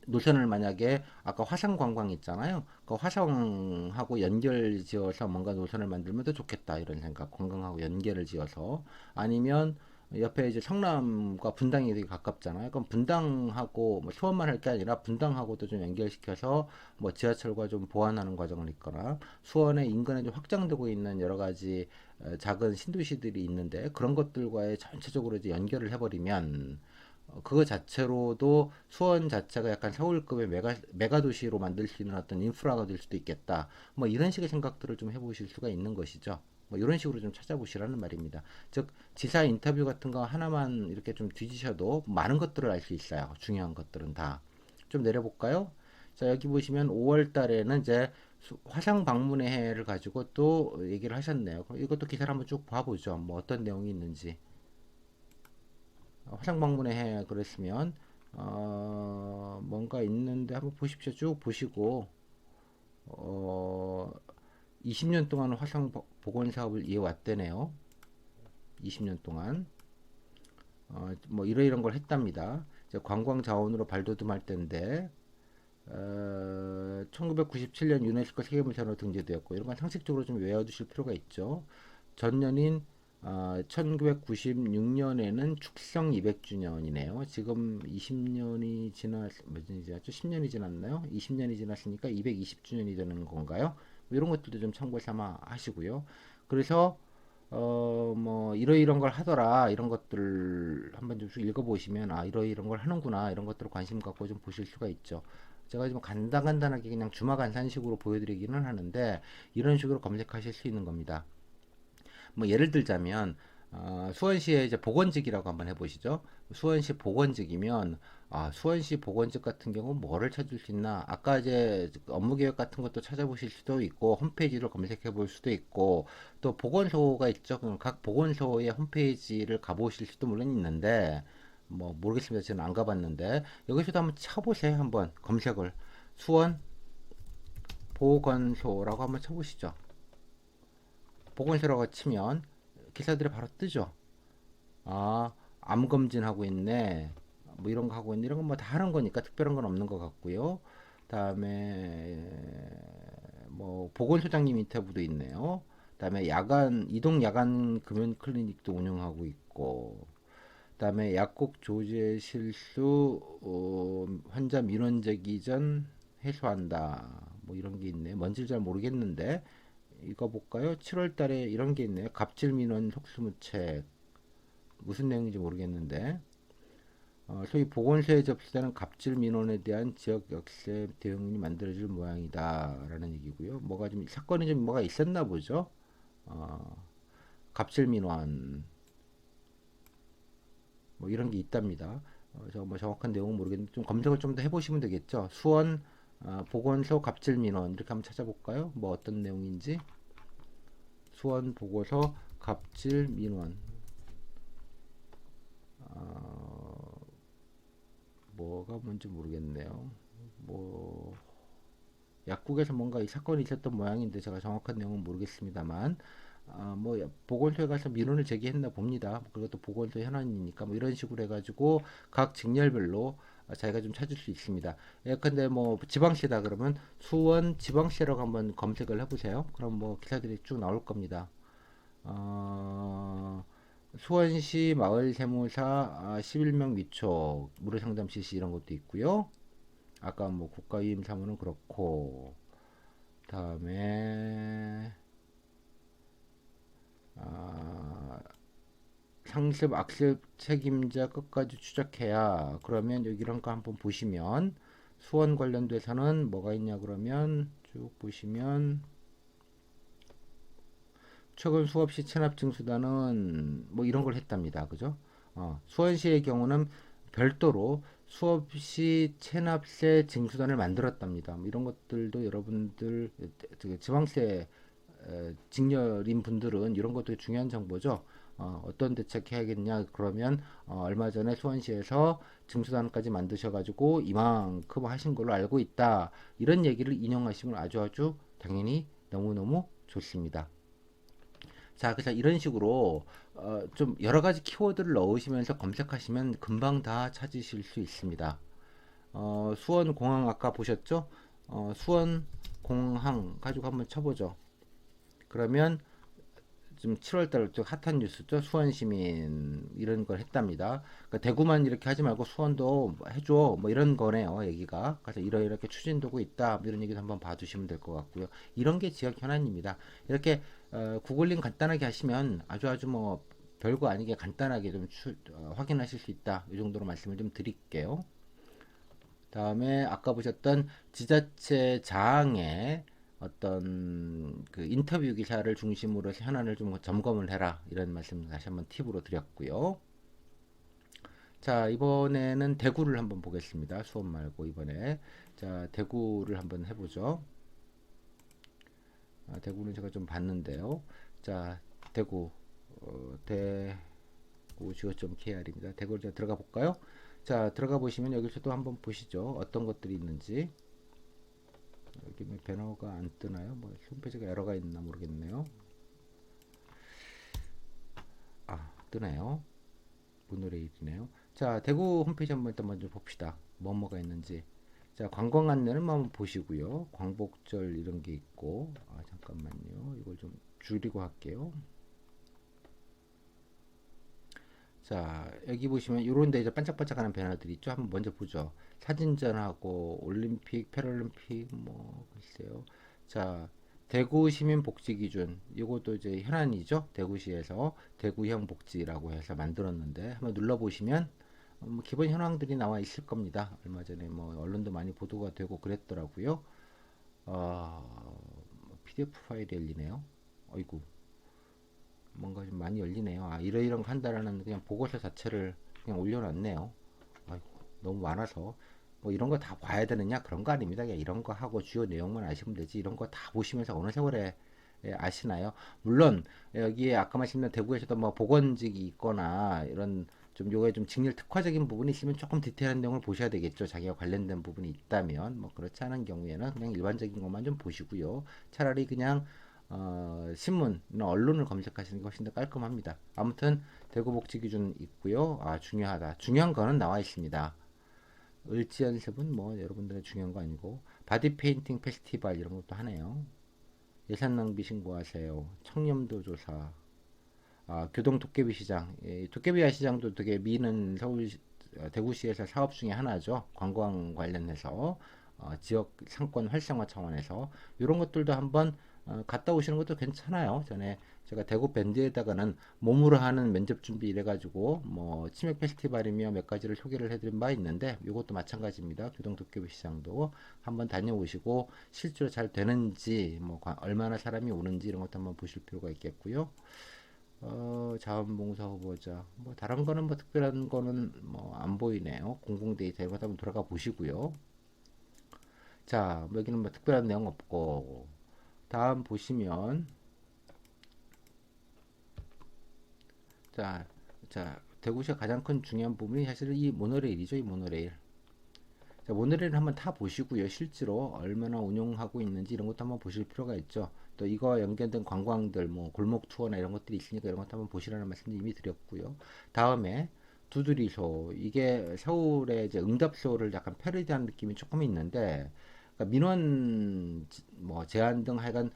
노선을 만약에 아까 화성 관광 있잖아요. 그 화성하고 연결 지어서 뭔가 노선을 만들면 더 좋겠다 이런 생각. 관광하고 연결을 지어서 아니면 옆에 이제 성남과 분당이 되게 가깝잖아요. 그럼 분당하고 뭐 수원만 할 게 아니라 분당하고도 좀 연결시켜서 뭐 지하철과 좀 보완하는 과정을 있거나 수원의 인근에 좀 확장되고 있는 여러 가지 작은 신도시들이 있는데 그런 것들과의 전체적으로 이제 연결을 해버리면 그거 자체로도 수원 자체가 약간 서울급의 메가 도시로 만들 수 있는 어떤 인프라가 될 수도 있겠다. 뭐 이런 식의 생각들을 좀 해보실 수가 있는 것이죠. 뭐 이런 식으로 좀 찾아보시라는 말입니다. 즉 지사 인터뷰 같은 거 하나만 이렇게 좀 뒤지셔도 많은 것들을 알 수 있어요. 중요한 것들은 다. 좀 내려볼까요? 자 여기 보시면 5월 달에는 이제 화상 방문의 해를 가지고 또 얘기를 하셨네요. 이것도 기사를 한번 쭉 봐보죠. 뭐 어떤 내용이 있는지. 화상 방문의 해 그랬으면 뭔가 있는데 한번 보십시오. 쭉 보시고 어, 20년 동안 화상 보건 사업을 이어왔대네요. 20년 동안 뭐 이러이런 걸 했답니다. 이제 관광 자원으로 발돋움할 때인데 1997년 유네스코 세계문화로 등재되었고 이런 건 상식적으로 좀 외워두실 필요가 있죠. 전년인 1996년에는 축성 200주년이네요. 지금 20년이 몇 년이 지났죠? 10년이 지났나요? 20년이 지났으니까 220주년이 되는 건가요? 뭐 이런 것들도 좀 참고 삼아 하시고요. 그래서 뭐 이러이런 걸 하더라 이런 것들 한번 좀 읽어보시면 아 이러이런 걸 하는구나 이런 것들을 관심 갖고 좀 보실 수가 있죠. 제가 좀 간단하게 그냥 주마간산식으로 보여드리기는 하는데 이런 식으로 검색하실 수 있는 겁니다. 뭐 예를 들자면 수원시에 이제 보건직이라고 한번 해보시죠. 수원시 보건직이면 수원시 보건직 같은 경우 뭐를 찾을 수 있나? 아까 이제 업무 계획 같은 것도 찾아보실 수도 있고 홈페이지를 검색해 볼 수도 있고 또 보건소가 있죠. 그럼 각 보건소의 홈페이지를 가보실 수도 물론 있는데 뭐 모르겠습니다. 저는 안 가봤는데 여기서도 한번 쳐보세요. 한번 검색을 수원 보건소라고 한번 쳐보시죠. 보건소라고 치면 기사들이 바로 뜨죠. 암 검진하고 있네. 뭐 이런 거 하고 있네. 이런 건 뭐 다 하는 거니까 특별한 건 없는 것 같고요. 다음에 뭐 보건소장님 인터뷰도 있네요. 다음에 이동 야간 금연 클리닉도 운영하고 있고, 다음에 약국 조제 실수, 환자 민원 제기 전 해소한다. 뭐 이런 게 있네. 뭔지 잘 모르겠는데 이거 볼까요? 7월 달에 이런 게 있네요. 갑질 민원 속수무책. 무슨 내용인지 모르겠는데 소위 보건소에 접수되는 갑질 민원에 대한 지역 역세 대응이 만들어질 모양이다라는 얘기고요. 뭐가 좀 사건이 좀 뭐가 있었나 보죠. 어, 갑질 민원 뭐 이런 게 있답니다. 저 뭐 정확한 내용은 모르겠는데 좀 검색을 좀 더 해보시면 되겠죠. 수원 보건소 갑질 민원 이렇게 한번 찾아볼까요? 뭐 어떤 내용인지 수원 보건소 갑질 민원 뭐가 뭔지 모르겠네요. 뭐 약국에서 뭔가 이 사건이 있었던 모양인데 제가 정확한 내용은 모르겠습니다만 뭐 보건소에 가서 민원을 제기했나 봅니다. 그것도 보건소 현안이니까 뭐 이런 식으로 해가지고 각 직렬별로 자기가 좀 찾을 수 있습니다. 예컨대 뭐 지방시다 그러면 수원 지방시라고 한번 검색을 해보세요. 그럼 뭐 기사들이 쭉 나올 겁니다. 어, 수원시 마을세무사 11명 위촉 무료상담 실시 이런 것도 있고요. 아까 뭐 국가위임 사무는 그렇고 다음에 아, 상습 악습 책임자 끝까지 추적해야 그러면 여기 이런 거 한번 보시면 수원 관련돼서는 뭐가 있냐 그러면 쭉 보시면 최근 수업시 체납 징수단은 뭐 이런 걸 했답니다. 그죠? 수원시의 경우는 별도로 수업시 체납세 징수단을 만들었답니다. 뭐 이런 것들도 여러분들 지방세 직렬인 분들은 이런 것도 중요한 정보죠. 어떤 대책해야겠냐 그러면 얼마 전에 수원시에서 징수단까지 만드셔가지고 이만큼 하신 걸로 알고 있다. 이런 얘기를 인용하시면 아주 당연히 너무너무 좋습니다. 자, 그래서 이런 식으로 좀 여러 가지 키워드를 넣으시면서 검색하시면 금방 다 찾으실 수 있습니다. 수원 공항 아까 보셨죠? 수원 공항 가지고 한번 쳐보죠. 그러면 지금 7월달 핫한 뉴스죠. 수원 시민 이런 걸 했답니다. 그러니까 대구만 이렇게 하지 말고 수원도 해줘. 뭐 이런 거네요. 얘기가. 그래서 이렇게 추진되고 있다. 뭐 이런 얘기도 한번 봐주시면 될 것 같고요. 이런 게 지역 현안입니다. 이렇게 구글링 간단하게 하시면 아주 뭐 별거 아니게 간단하게 좀 확인하실 수 있다. 이 정도로 말씀을 좀 드릴게요. 다음에 아까 보셨던 지자체 장의 어떤 그 인터뷰 기사를 중심으로 현안을 좀 점검을 해라 이런 말씀 다시 한번 팁으로 드렸고요. 자, 이번에는 대구를 한번 보겠습니다. 수원 말고 이번에 자, 대구를 한번 해보죠. 대구는 제가 좀 봤는데요. 자, 대구 대구 지오.kr입니다. 대구를 제가 들어가 볼까요? 자, 들어가 보시면 여기서도 한번 보시죠. 어떤 것들이 있는지. 여기 뭐 배너가 안 뜨나요? 뭐 홈페이지가 에러가 있나 모르겠네요. 뜨네요. 모노레일이네요. 자, 대구 홈페이지 한번 일단 먼저 봅시다. 뭐가 있는지. 자, 관광 안내는 한번 보시고요. 광복절 이런 게 있고. 잠깐만요. 이걸 좀 줄이고 할게요. 자, 여기 보시면 이런 데 이제 반짝반짝하는 배너들이 있죠. 한번 먼저 보죠. 사진전하고 올림픽, 패럴림픽 뭐 글쎄요. 자, 대구 시민 복지 기준. 이것도 이제 현안이죠. 대구시에서 대구형 복지라고 해서 만들었는데 한번 눌러 보시면 뭐 기본 현황들이 나와 있을 겁니다. 얼마 전에 뭐 언론도 많이 보도가 되고 그랬더라고요. PDF 파일이 열리네요. 어이구. 뭔가 좀 많이 열리네요. 아, 이러이런 거 한다라는 그냥 보고서 자체를 그냥 올려놨네요. 아이고, 너무 많아서 뭐 이런 거 다 봐야 되느냐 그런 거 아닙니다. 그냥 이런 거 하고 주요 내용만 아시면 되지. 이런 거 다 보시면서 어느 세월에 아시나요? 물론 여기에 아까 말씀드린 대구에서도 뭐 보건직이 있거나 이런 좀 요게 좀 직렬 특화적인 부분이 있으면 조금 디테일한 내용을 보셔야 되겠죠. 자기가 관련된 부분이 있다면 뭐 그렇지 않은 경우에는 그냥 일반적인 것만 좀 보시고요. 차라리 그냥 신문, 언론을 검색하시는 게 훨씬 더 깔끔합니다. 아무튼 대구 복지 기준 있고요. 아, 중요하다. 중요한 거는 나와 있습니다. 을지 연습은 뭐 여러분들의 중요한 거 아니고 바디 페인팅 페스티벌 이런 것도 하네요. 예산 낭비 신고하세요. 청렴도 조사. 아, 교동 도깨비 시장. 예, 도깨비 시장도 되게 미는 서울 대구시에서 사업 중에 하나죠. 관광 관련해서 지역 상권 활성화 차원에서 이런 것들도 한번 갔다 오시는 것도 괜찮아요. 전에 제가 대구 밴드에다가는 몸으로 하는 면접 준비 이래가지고 뭐 치맥 페스티벌이며 몇 가지를 소개를 해드린 바 있는데 이것도 마찬가지입니다. 교동 도깨비 시장도 한번 다녀오시고 실제로 잘 되는지 뭐 얼마나 사람이 오는지 이런 것도 한번 보실 필요가 있겠고요. 자원봉사 후보자. 뭐 다른 거는 뭐 특별한 거는 뭐 안 보이네요. 공공데이터 이런 것 한번 들어가 보시고요. 자, 뭐 여기는 뭐 특별한 내용 없고 다음 보시면 자, 대구시가 가장 큰 중요한 부분이 사실 이 모노레일이죠. 이 모노레일. 자, 모노레일 한번 타 보시고요. 실제로 얼마나 운영하고 있는지 이런 것도 한번 보실 필요가 있죠. 또 이거 연계된 관광들, 뭐 골목 투어나 이런 것들이 있으니까 이런 것도 한번 보시라는 말씀도 이미 드렸고요. 다음에 두드리소. 이게 서울의 이제 응답소를 약간 패러디한 느낌이 조금 있는데, 그러니까 민원 뭐 제한 등 하여간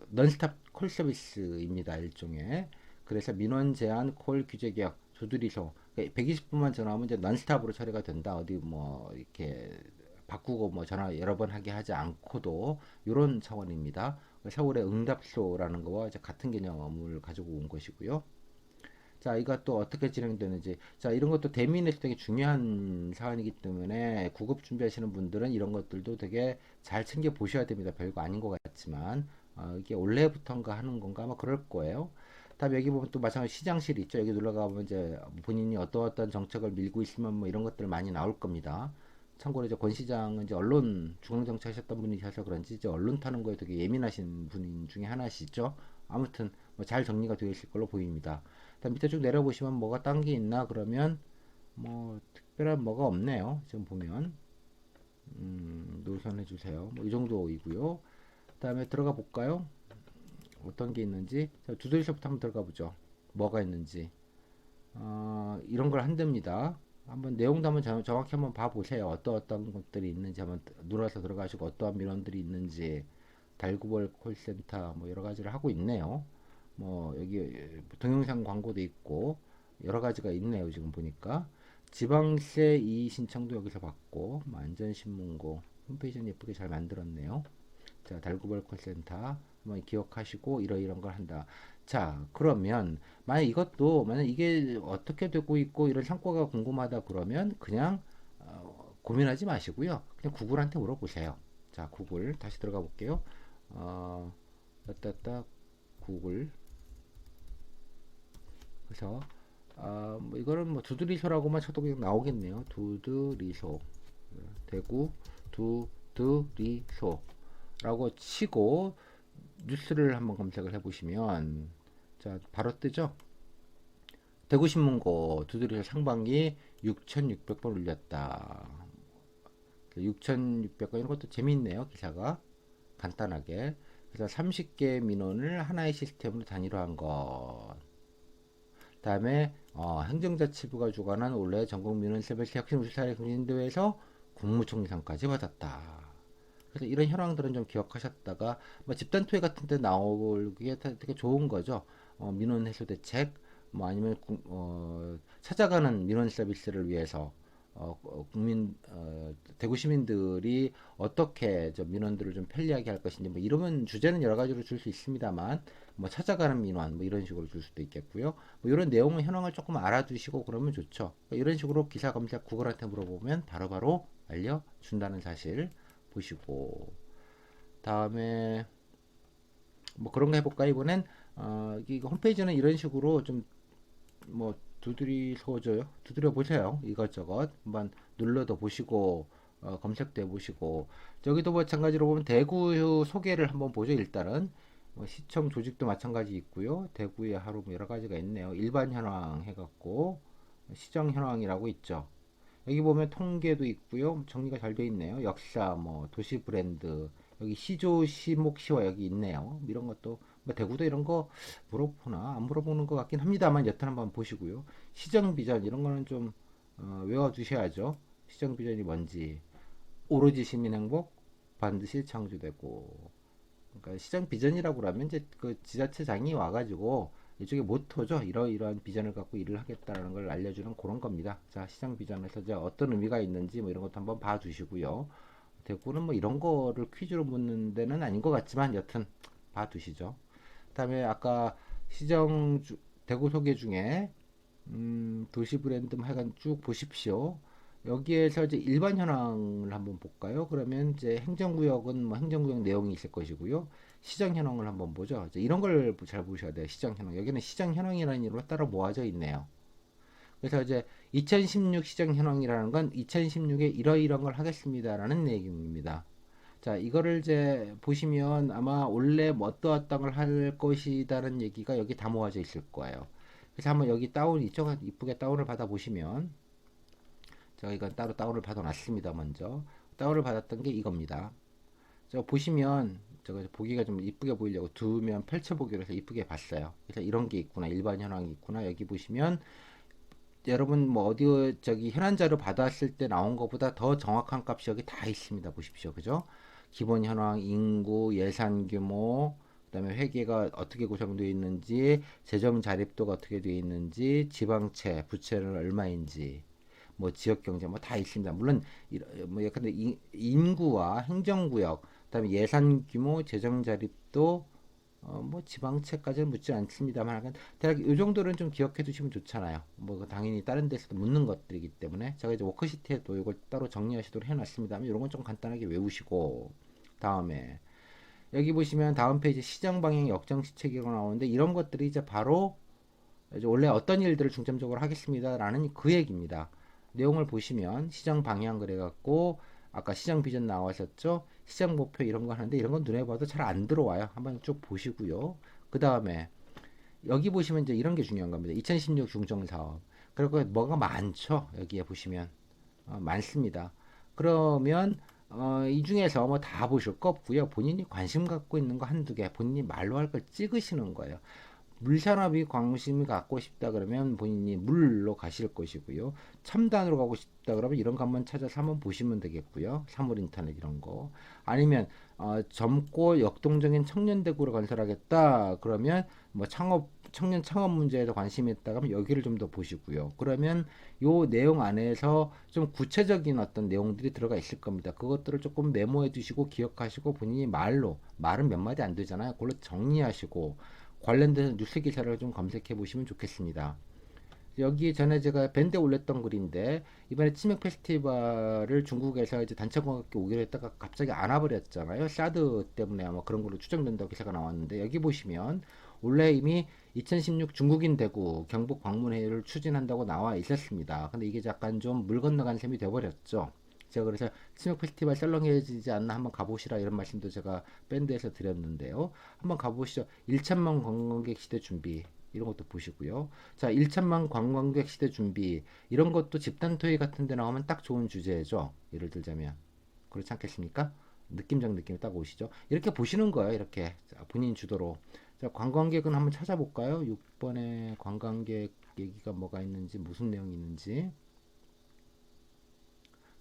넌스탑 콜 서비스입니다. 일종의. 그래서 민원 제한 콜 규제 개혁 두드리소 120분만 전화하면 이제 넌스탑으로 처리가 된다. 어디 뭐 이렇게 바꾸고 뭐 전화 여러 번 하게 하지 않고도 이런 차원입니다. 서울의 응답소라는 거와 이제 같은 개념을 가지고 온 것이고요. 자, 이가 또 어떻게 진행되는지. 자, 이런 것도 대민에서 되게 중요한 사안이기 때문에 구급 준비하시는 분들은 이런 것들도 되게 잘 챙겨 보셔야 됩니다. 별거 아닌 것 같지만 이게 올해부터인가 하는 건가 아마 그럴 거예요. 다음 여기 보면 또 마찬가지 시장실이 있죠. 여기 눌러가 보면 이제 본인이 어떤 정책을 밀고 있으면 뭐 이런 것들 많이 나올 겁니다. 참고로 이제 권 시장은 이제 언론 중앙정치 하셨던 분이셔서 그런지 이제 언론 타는 거에 되게 예민하신 분 중에 하나시죠. 아무튼 뭐잘 정리가 되어 있을 걸로 보입니다. 다음 밑에 쭉 내려보시면 뭐가 딴 게 있나 그러면 뭐 특별한 뭐가 없네요. 지금 보면 노선해 주세요. 뭐 이 정도이고요. 다음에 들어가 볼까요? 어떤 게 있는지. 자, 두드리서부터 한번 들어가 보죠. 뭐가 있는지. 이런 걸 한답니다. 한번 내용도 한번 정확히 한번 봐보세요. 어떤 것들이 있는지 한번 눌러서 들어가시고 어떠한 민원들이 있는지 달구벌 콜센터 뭐 여러 가지를 하고 있네요. 뭐 여기 동영상 광고도 있고 여러 가지가 있네요. 지금 보니까 지방세 이의 신청도 여기서 받고 뭐 안전신문고 홈페이지는 예쁘게 잘 만들었네요. 자, 달구벌 콜센터 한번 기억하시고 이런 걸 한다. 자, 그러면 만약 이게 어떻게 되고 있고 이런 성과가 궁금하다 그러면 그냥 고민하지 마시고요. 그냥 구글한테 물어보세요. 자, 구글 다시 들어가 볼게요. 어, 따따따 구글. 그래서 뭐 이거는 뭐 두드리소라고만 쳐도 그냥 나오겠네요. 두드리소. 대구 두드리소라고 치고 뉴스를 한번 검색을 해보시면 자 바로 뜨죠. 대구신문고 두드리소 상반기 6,600건 올렸다. 6,600건 이런 것도 재미있네요. 기사가 간단하게. 그래서 30개 민원을 하나의 시스템으로 단일화한 것. 다음에 행정자치부가 주관한 올해 전국 민원 서비스 혁신 우수사례 경진대회에서 국무총리상까지 받았다. 그래서 이런 현황들은 좀 기억하셨다가 뭐 집단 투의 같은 데 나오기에 되게 좋은 거죠. 민원 해소 대책 뭐 아니면 찾아가는 민원 서비스를 위해서 대구 시민들이 어떻게 저 민원들을 좀 편리하게 할 것인지 뭐 이러면 주제는 여러 가지로 줄 수 있습니다만 뭐 찾아가는 민원 뭐 이런 식으로 줄 수도 있겠고요. 뭐 이런 내용은 현황을 조금 알아두시고 그러면 좋죠. 이런 식으로 기사 검색 구글한테 물어보면 바로바로 알려준다는 사실 보시고 다음에 뭐 그런 거 해볼까 이번엔 이 홈페이지는 이런 식으로 좀 뭐 두드려 보세요. 이것저것 한번 눌러도 보시고 검색도 해보시고 저기도 마찬가지로 보면 대구 소개를 한번 보죠. 일단은 시청 조직도 마찬가지 있고요. 대구의 하루 뭐 여러 가지가 있네요. 일반 현황 해갖고 시정 현황이라고 있죠. 여기 보면 통계도 있고요. 정리가 잘 돼 있네요. 역사, 뭐 도시 브랜드, 여기 시조, 시목시와 여기 있네요. 이런 것도 뭐 대구도 이런 거 물어보나 안 물어보는 것 같긴 합니다만 여튼 한번 보시고요. 시정 비전 이런 거는 좀 외워두셔야죠. 시정 비전이 뭔지 오로지 시민 행복 반드시 창조되고 그러니까 시장 비전이라고 하면 이제 그 지자체장이 와가지고 이쪽에 모토죠. 이러이러한 비전을 갖고 일을 하겠다라는 걸 알려주는 그런 겁니다. 자, 시장 비전에서 이제 어떤 의미가 있는지 뭐 이런 것도 한번 봐두시고요. 대구는 뭐 이런 거를 퀴즈로 묻는 데는 아닌 것 같지만 여튼 봐두시죠. 그다음에 아까 시정 대구 소개 중에 도시 브랜드 뭐 하여간 쭉 보십시오. 여기에서 이제 일반 현황을 한번 볼까요? 그러면 이제 행정구역은 뭐 행정구역 내용이 있을 것이고요. 시장 현황을 한번 보죠. 이제 이런 걸 잘 보셔야 돼요. 시장 현황. 여기는 시장 현황이라는 이름으로 따로 모아져 있네요. 그래서 이제 2016 시장 현황이라는 건 2016에 이러이러한 걸 하겠습니다라는 내용입니다. 자, 이거를 이제 보시면 아마 원래 뭐 어떠어떤 걸 할 것이다라는 얘기가 여기 다 모아져 있을 거예요. 그래서 한번 여기 다운 있죠? 이쁘게 다운을 받아 보시면 제가 이건 따로 다운을 받아 놨습니다. 먼저 다운을 받았던 게 이겁니다. 저 보시면 제가 보기가 좀 이쁘게 보이려고 두면 펼쳐보기로 해서 이쁘게 봤어요. 그래서 이런 게 있구나. 일반 현황이 있구나. 여기 보시면 여러분 뭐 어디 저기 현안 자료 받았을 때 나온 것보다 더 정확한 값이 여기 다 있습니다. 보십시오. 그죠? 기본 현황, 인구, 예산 규모, 그다음에 회계가 어떻게 구성되어 있는지, 재정 자립도가 어떻게 되어 있는지, 지방채, 부채는 얼마인지, 뭐 지역 경제 뭐 다 있습니다. 물론 뭐 약간 인구와 행정구역, 그다음에 예산 규모, 재정 자립도 뭐 지방채까지는 묻지 않습니다만 대략 이 정도는 좀 기억해 두시면 좋잖아요. 뭐 당연히 다른 데서도 묻는 것들이기 때문에 제가 이제 워크시트에도 이걸 따로 정리하시도록 해놨습니다만 이런 건 좀 간단하게 외우시고 다음에 여기 보시면 다음 페이지 시장 방향 역정 시책이라고 나오는데 이런 것들이 이제 바로 이제 원래 어떤 일들을 중점적으로 하겠습니다라는 그 얘기입니다. 내용을 보시면 시장 방향 그래갖고 아까 시장 비전 나왔었죠. 시장 목표 이런 거 하는데 이런 건 눈에 봐도 잘 안 들어와요. 한번 쭉 보시고요. 그 다음에 여기 보시면 이제 이런 게 중요한 겁니다. 2016 중정 사업. 그리고 뭐가 많죠. 여기에 보시면 많습니다. 그러면 이 중에서 뭐 다 보실 거 없고요. 본인이 관심 갖고 있는 거 한두 개, 본인이 말로 할 걸 찍으시는 거예요. 물산업이 관심이 갖고 싶다 그러면 본인이 물로 가실 것이고요. 첨단으로 가고 싶다 그러면 이런 거 한번 찾아서 한번 보시면 되겠고요. 사물 인터넷 이런 거. 아니면 젊고 역동적인 청년 대구를 건설하겠다 그러면 뭐 창업 청년 창업 문제에도 관심이 있다 그러면 여기를 좀 더 보시고요. 그러면 요 내용 안에서 좀 구체적인 어떤 내용들이 들어가 있을 겁니다. 그것들을 조금 메모해 두시고 기억하시고 본인이 말은 몇 마디 안 되잖아요. 그걸로 정리하시고 관련된 뉴스 기사를 좀 검색해 보시면 좋겠습니다. 여기 전에 제가 밴드에 올렸던 글인데 이번에 치맥 페스티벌을 중국에서 이제 단체 관광객 오기로 했다가 갑자기 안 와버렸잖아요. 사드 때문에 아마 그런 걸로 추정된다고 기사가 나왔는데 여기 보시면 원래 이미 2016 중국인 대구 경북 방문회의를 추진한다고 나와 있었습니다. 근데 이게 약간 좀 물 건너간 셈이 돼버렸죠. 제가 그래서 치맥 페스티벌 썰렁해지지 않나 한번 가보시라 이런 말씀도 제가 밴드에서 드렸는데요. 한번 가보시죠. 1천만 관광객 시대 준비 이런 것도 보시고요. 자, 1천만 관광객 시대 준비 이런 것도 집단 토의 같은 데 나오면 딱 좋은 주제죠. 예를 들자면 그렇지 않겠습니까? 느낌적 느낌이 딱 오시죠. 이렇게 보시는 거예요. 이렇게 자, 본인 주도로. 자, 관광객은 한번 찾아볼까요? 6번에 관광객 얘기가 뭐가 있는지 무슨 내용이 있는지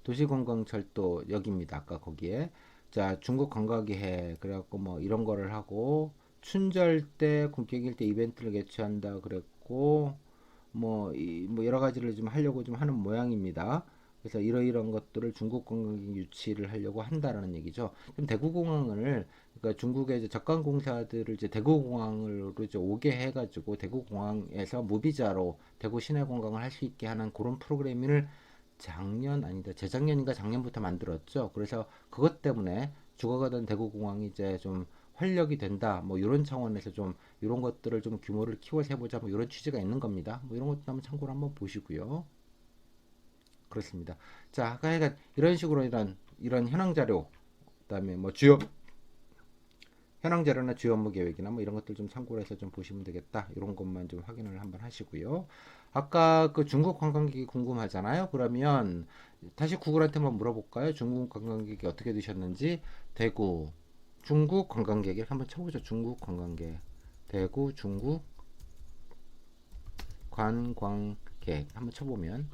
도시관광철도 여기입니다. 아까 거기에 자 중국 관광계획 그래갖고 뭐 이런 거를 하고 춘절 때 국경일 때 이벤트를 개최한다 그랬고 뭐 여러 가지를 좀 하려고 좀 하는 모양입니다. 그래서 이러이러한 것들을 중국 관광객 유치를 하려고 한다라는 얘기죠. 그럼 대구공항을 그러니까 중국의 이제 적관공사들을 이제 대구공항으로 이제 오게 해가지고 대구공항에서 무비자로 대구 시내 관광을 할 수 있게 하는 그런 프로그램을 작년 아니다 재작년인가 작년부터 만들었죠. 그래서 그것 때문에 죽어가던 대구공항이 이제 좀 활력이 된다. 뭐 이런 차원에서 좀 이런 것들을 좀 규모를 키워서 해보자. 뭐 이런 취지가 있는 겁니다. 뭐 이런 것도 한번 참고로 한번 보시고요. 그렇습니다. 자, 아까 약간 이런 식으로 이런 현황 자료, 그다음에 뭐 주요 현황 자료나 주요 업무 계획이나 뭐 이런 것들 좀 참고를 해서 좀 보시면 되겠다. 이런 것만 좀 확인을 한번 하시고요. 아까 그 중국 관광객이 궁금하잖아요. 그러면 다시 구글한테 한번 물어볼까요? 중국 관광객이 어떻게 되셨는지. 대구 중국 관광객 이렇게 한번 쳐보죠. 중국 관광객 대구 중국 관광객 한번 쳐보면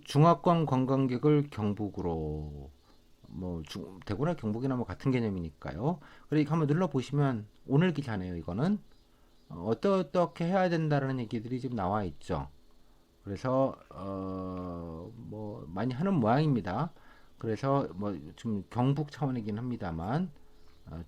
중화권 관광객을 경북으로 대구나 경북이나 뭐 같은 개념이니까요. 그러니까 한번 눌러 보시면 오늘 기사네요. 이거는 어떻게 해야 된다는 얘기들이 지금 나와 있죠. 그래서 뭐 많이 하는 모양입니다. 그래서 뭐 좀 경북 차원이긴 합니다만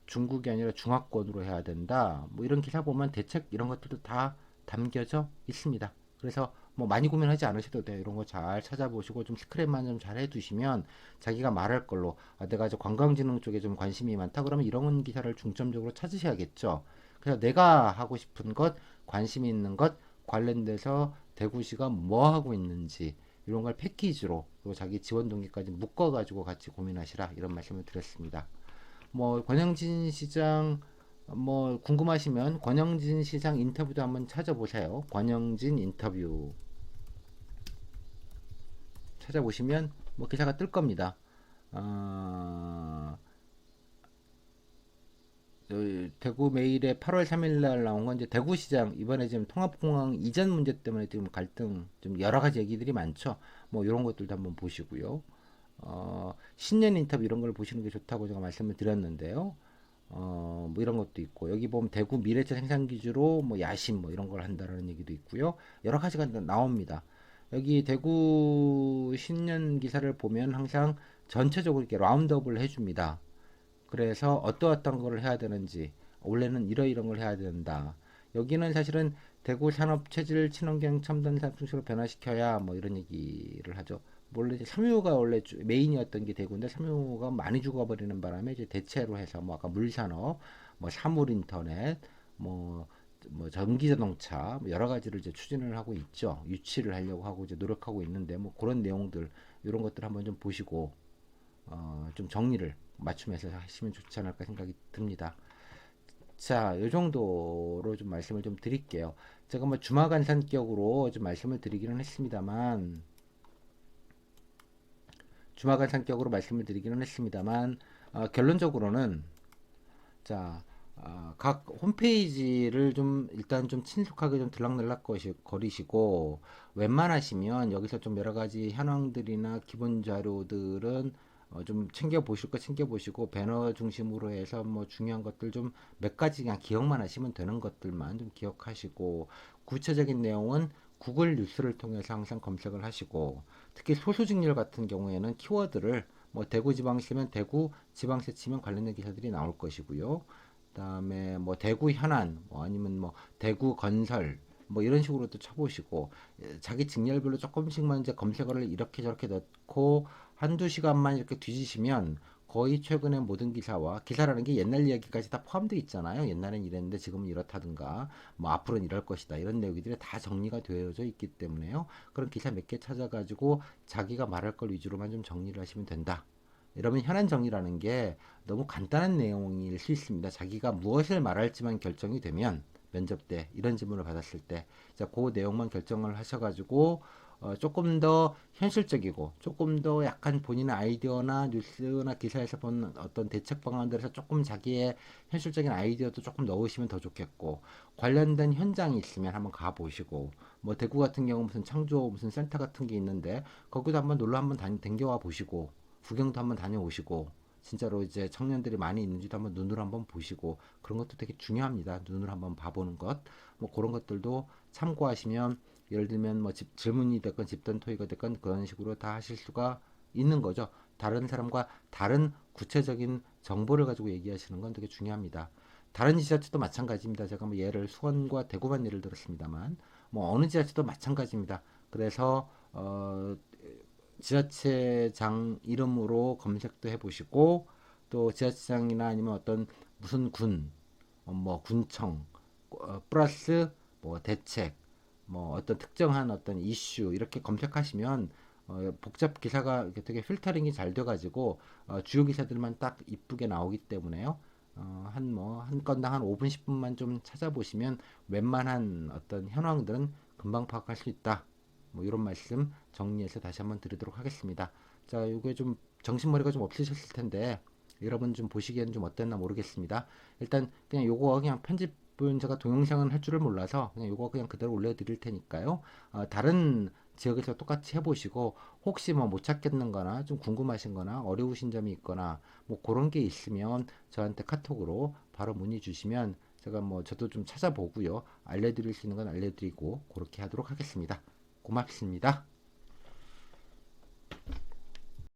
중국이 아니라 중화권으로 해야 된다. 뭐 이런 기사 보면 대책 이런 것들도 다 담겨져 있습니다. 그래서 뭐 많이 고민하지 않으셔도 돼요. 이런 거 잘 찾아보시고 좀 스크랩만 좀 잘 해두시면 자기가 말할 걸로 내가 저 관광진흥 쪽에 좀 관심이 많다 그러면 이런 기사를 중점적으로 찾으셔야겠죠. 그래서 내가 하고 싶은 것, 관심이 있는 것 관련돼서 대구시가 뭐 하고 있는지 이런 걸 패키지로 그리고 자기 지원 동기까지 묶어가지고 같이 고민하시라 이런 말씀을 드렸습니다. 뭐 권영진 시장 뭐 궁금하시면 권영진 시장 인터뷰도 한번 찾아보세요. 권영진 인터뷰 찾아보시면 뭐 기사가 뜰 겁니다. 어, 대구 메일에 8월 3일 날 나온 건 이제 대구시장 이번에 지금 통합공항 이전 문제 때문에 지금 갈등 좀 여러 가지 얘기들이 많죠. 뭐 이런 것들도 한번 보시고요. 신년 인터뷰 이런 걸 보시는 게 좋다고 제가 말씀을 드렸는데요. 뭐 이런 것도 있고 여기 보면 대구 미래차 생산 기지로 뭐 야심 뭐 이런 걸 한다라는 얘기도 있고요. 여러 가지가 나옵니다. 여기 대구 신년 기사를 보면 항상 전체적으로 이렇게 라운드업을 해줍니다. 그래서 어떠어떤 걸 해야 되는지 원래는 이러이런 걸 해야 된다. 여기는 사실은 대구 산업 체질 친환경 첨단 산업 중심으로 변화시켜야 뭐 이런 얘기를 하죠. 원래 이제 삼유가 원래 메인이었던 게 대구인데 삼유가 많이 죽어버리는 바람에 이제 대체로 해서 뭐 아까 물산업, 뭐 사물 인터넷, 뭐, 뭐 전기 자동차 뭐 여러 가지를 이제 추진을 하고 있죠. 유치를 하려고 하고 이제 노력하고 있는데 뭐 그런 내용들 이런 것들 한번 좀 보시고 좀 정리를 맞춤해서 하시면 좋지 않을까 생각이 듭니다. 자, 이 정도로 좀 말씀을 좀 드릴게요. 제가 뭐 주마간 산격으로 좀 말씀을 드리기는 했습니다만, 주마간 산격으로 말씀을 드리기는 했습니다만, 결론적으로는 자, 각 홈페이지를 좀 일단 좀 친숙하게 좀 들락날락 거리시고 웬만하시면 여기서 좀 여러 가지 현황들이나 기본 자료들은 좀 챙겨 보실 거 챙겨 보시고 배너 중심으로 해서 뭐 중요한 것들 좀 몇 가지 그냥 기억만 하시면 되는 것들만 좀 기억하시고 구체적인 내용은 구글 뉴스를 통해서 항상 검색을 하시고 특히 소수직률 같은 경우에는 키워드를 뭐 대구 지방시면 대구 지방세 치면 관련된 기사들이 나올 것이고요. 그다음에 뭐 대구 현안 뭐 아니면 뭐 대구 건설 뭐 이런 식으로 또 쳐보시고 자기 직렬별로 조금씩만 이제 검색어를 이렇게 저렇게 넣고 한두 시간만 이렇게 뒤지시면 거의 최근의 모든 기사와 기사라는 게 옛날 이야기까지 다 포함되어 있잖아요. 옛날엔 이랬는데 지금은 이렇다든가 뭐 앞으로는 이럴 것이다 이런 내용들이 다 정리가 되어져 있기 때문에요. 그런 기사 몇 개 찾아가지고 자기가 말할 걸 위주로만 좀 정리를 하시면 된다. 이러면 현안 정리라는 게 너무 간단한 내용일 수 있습니다. 자기가 무엇을 말할지만 결정이 되면 면접 때 이런 질문을 받았을 때 그 내용만 결정을 하셔가지고 조금 더 현실적이고 조금 더 약간 본인의 아이디어나 뉴스나 기사에서 본 어떤 대책 방안들에서 조금 자기의 현실적인 아이디어도 조금 넣으시면 더 좋겠고 관련된 현장이 있으면 한번 가보시고 뭐 대구 같은 경우 무슨 창조 무슨 센터 같은 게 있는데 거기도 한번 놀러 한번 댕겨와 보시고 구경도 한번 다녀오시고 진짜로 이제 청년들이 많이 있는지도 한번 눈으로 한번 보시고 그런 것도 되게 중요합니다. 눈으로 한번 봐보는 것. 뭐 그런 것들도 참고하시면 예를 들면 뭐 질문이 됐건 집단 토의가 됐건 그런 식으로 다 하실 수가 있는 거죠. 다른 사람과 다른 구체적인 정보를 가지고 얘기하시는 건 되게 중요합니다. 다른 지자체도 마찬가지입니다. 제가 뭐 예를 수원과 대구만 예를 들었습니다만 뭐 어느 지자체도 마찬가지입니다. 그래서 지자체장 이름으로 검색도 해보시고 또 지자체장이나 아니면 어떤 무슨 군, 뭐 군청, 플러스 뭐 대책, 뭐 어떤 특정한 어떤 이슈 이렇게 검색하시면 복잡 기사가 이렇게 되게 필터링이 잘 돼가지고 주요 기사들만 딱 이쁘게 나오기 때문에요. 한 뭐 한 건당 한 5분 10분만 좀 찾아보시면 웬만한 어떤 현황들은 금방 파악할 수 있다. 뭐 이런 말씀 정리해서 다시 한번 드리도록 하겠습니다. 자, 이게 좀 정신머리가 좀 없으셨을 텐데 여러분 좀 보시기에는 좀 어땠나 모르겠습니다. 일단 그냥 요거 그냥 편집은 제가 동영상은 할 줄을 몰라서 그냥 요거 그냥 그대로 올려드릴 테니까요. 다른 지역에서 똑같이 해보시고 혹시 뭐 못 찾겠는 거나 좀 궁금하신 거나 어려우신 점이 있거나 뭐 그런 게 있으면 저한테 카톡으로 바로 문의 주시면 제가 뭐 저도 좀 찾아보고요. 알려드릴 수 있는 건 알려드리고 그렇게 하도록 하겠습니다. 고맙습니다.